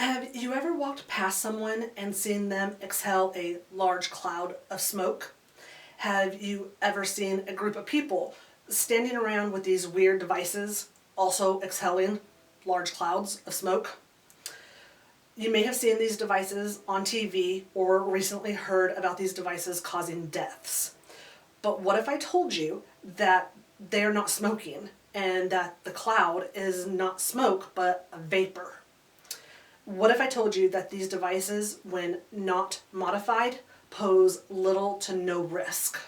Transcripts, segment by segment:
Have you ever walked past someone and seen them exhale a large cloud of smoke? Have you ever seen a group of people standing around with these weird devices also exhaling large clouds of smoke? You may have seen these devices on TV or recently heard about these devices causing deaths. But what if I told you that they're not smoking and that the cloud is not smoke but a vapor? What if I told you that these devices, when not modified, pose little to no risk?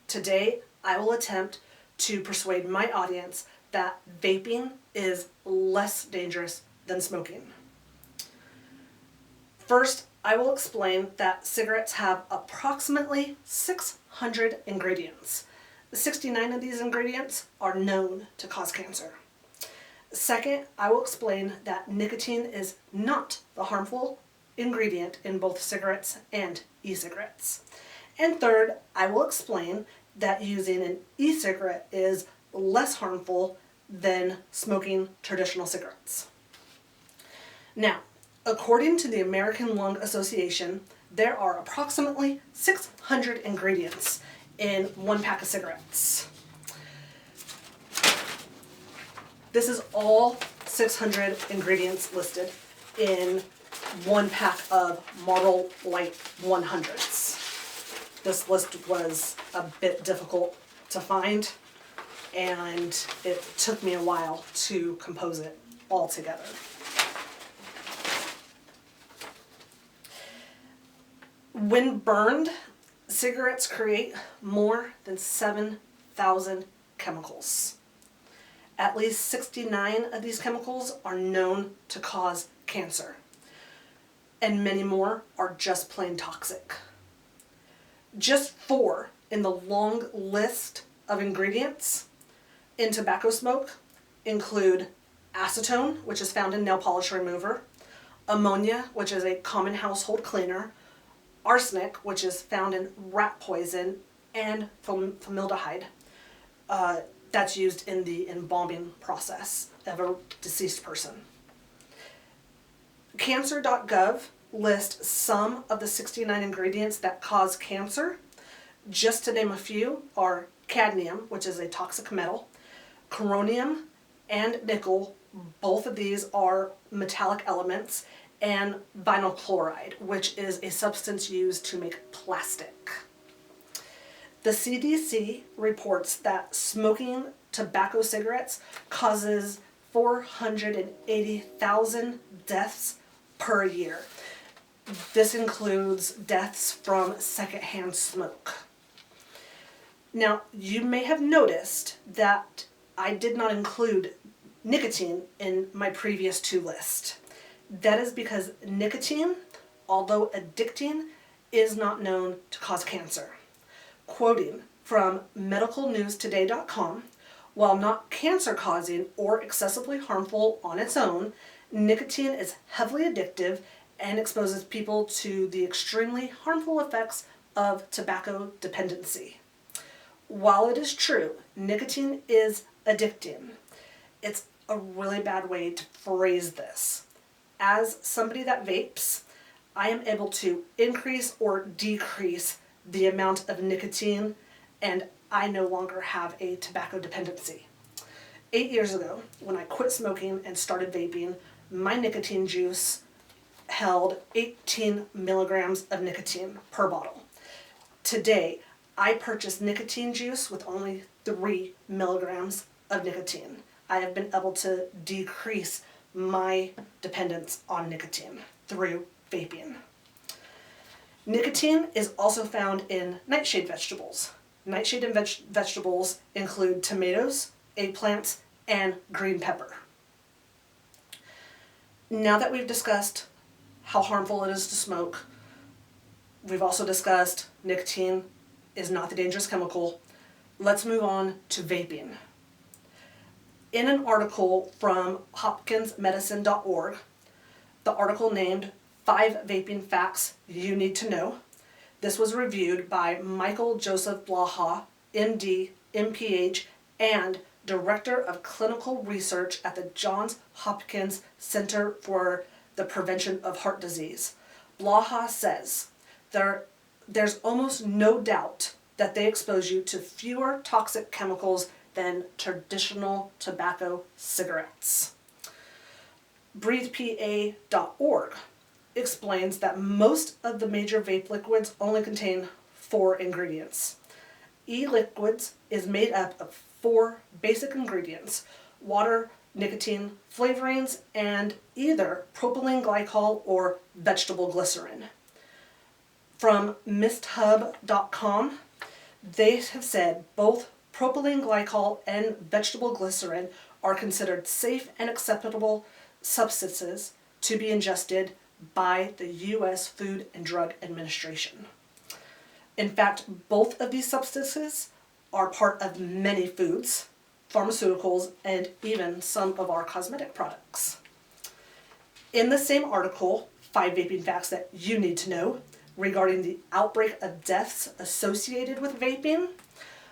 Today, I will attempt to persuade my audience that vaping is less dangerous than smoking. First, I will explain that cigarettes have approximately 600 ingredients. 69 of these ingredients are known to cause cancer. Second, I will explain that nicotine is not the harmful ingredient in both cigarettes and e-cigarettes. And third, I will explain that using an e-cigarette is less harmful than smoking traditional cigarettes. Now, according to the American Lung Association, there are approximately 600 ingredients in one pack of cigarettes. This is all 600 ingredients listed in one pack of Marlboro Light 100s. This list was a bit difficult to find, and it took me a while to compose it all together. When burned, cigarettes create more than 7,000 chemicals. At least 69 of these chemicals are known to cause cancer, and many more are just plain toxic. Just 4 in the long list of ingredients in tobacco smoke include acetone, which is found in nail polish remover, ammonia, which is a common household cleaner, arsenic, which is found in rat poison, and formaldehyde. That's used in the embalming process of a deceased person. Cancer.gov lists some of the 69 ingredients that cause cancer. Just to name a few are cadmium, which is a toxic metal, chromium, and nickel. Both of these are metallic elements, and vinyl chloride, which is a substance used to make plastic. The CDC reports that smoking tobacco cigarettes causes 480,000 deaths per year. This includes deaths from secondhand smoke. Now, you may have noticed that I did not include nicotine in my previous 2 lists. That is because nicotine, although addicting, is not known to cause cancer. Quoting from medicalnewstoday.com, while not cancer-causing or excessively harmful on its own, nicotine is heavily addictive and exposes people to the extremely harmful effects of tobacco dependency. While it is true, nicotine is addicting, it's a really bad way to phrase this. As somebody that vapes, I am able to increase or decrease the amount of nicotine, and I no longer have a tobacco dependency. 8 years ago, when I quit smoking and started vaping, my nicotine juice held 18 milligrams of nicotine per bottle. Today, I purchase nicotine juice with only 3 milligrams of nicotine. I have been able to decrease my dependence on nicotine through vaping. Nicotine is also found in nightshade vegetables. Nightshade vegetables include tomatoes, eggplants, and green pepper. Now that we've discussed how harmful it is to smoke, we've also discussed nicotine is not the dangerous chemical, let's move on to vaping. In an article from hopkinsmedicine.org, the article named 5 Vaping Facts You Need to Know. This was reviewed by Michael Joseph Blaha, MD, MPH, and Director of Clinical Research at the Johns Hopkins Center for the prevention of heart disease. Blaha says there's almost no doubt that they expose you to fewer toxic chemicals than traditional tobacco cigarettes. BreathePA.org explains that most of the major vape liquids only contain 4 ingredients. E-liquids is made up of 4 basic ingredients: water, nicotine, flavorings, and either propylene glycol or vegetable glycerin. From misthub.com, they have said both propylene glycol and vegetable glycerin are considered safe and acceptable substances to be ingested by the U.S. Food and Drug Administration. In fact, both of these substances are part of many foods, pharmaceuticals, and even some of our cosmetic products. In the same article, 5 vaping facts that you need to know regarding the outbreak of deaths associated with vaping,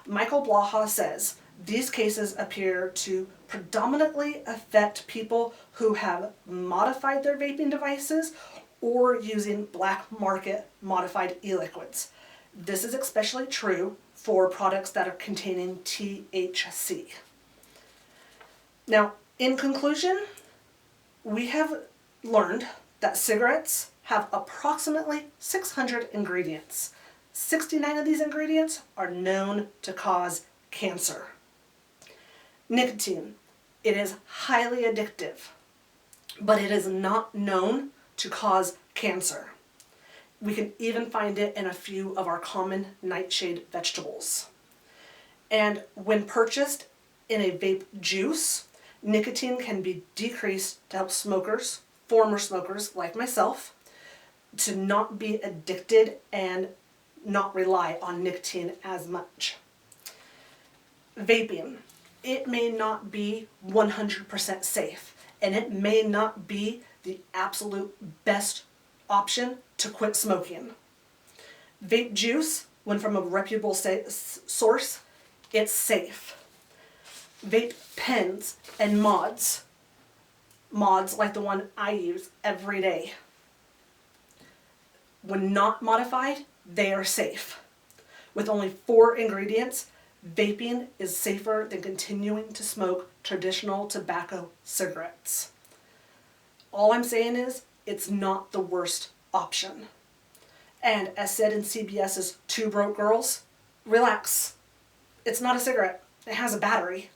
Michael Blaha says these cases appear to predominantly affect people who have modified their vaping devices or using black market modified e-liquids. This is especially true for products that are containing THC. Now, in conclusion, we have learned that cigarettes have approximately 600 ingredients. 69 of these ingredients are known to cause cancer. Nicotine, it is highly addictive, but it is not known to cause cancer. We can even find it in a few of our common nightshade vegetables. And when purchased in a vape juice, nicotine can be decreased to help smokers, former smokers like myself, to not be addicted and not rely on nicotine as much. Vaping, it may not be 100% safe, and it may not be the absolute best option to quit smoking. Vape juice, when from a reputable source, it's safe. Vape pens and mods like the one I use every day, when not modified, they are safe. With only 4 ingredients, vaping is safer than continuing to smoke traditional tobacco cigarettes. All I'm saying is, it's not the worst option. And as said in CBS's Two Broke Girls, relax. It's not a cigarette. It has a battery.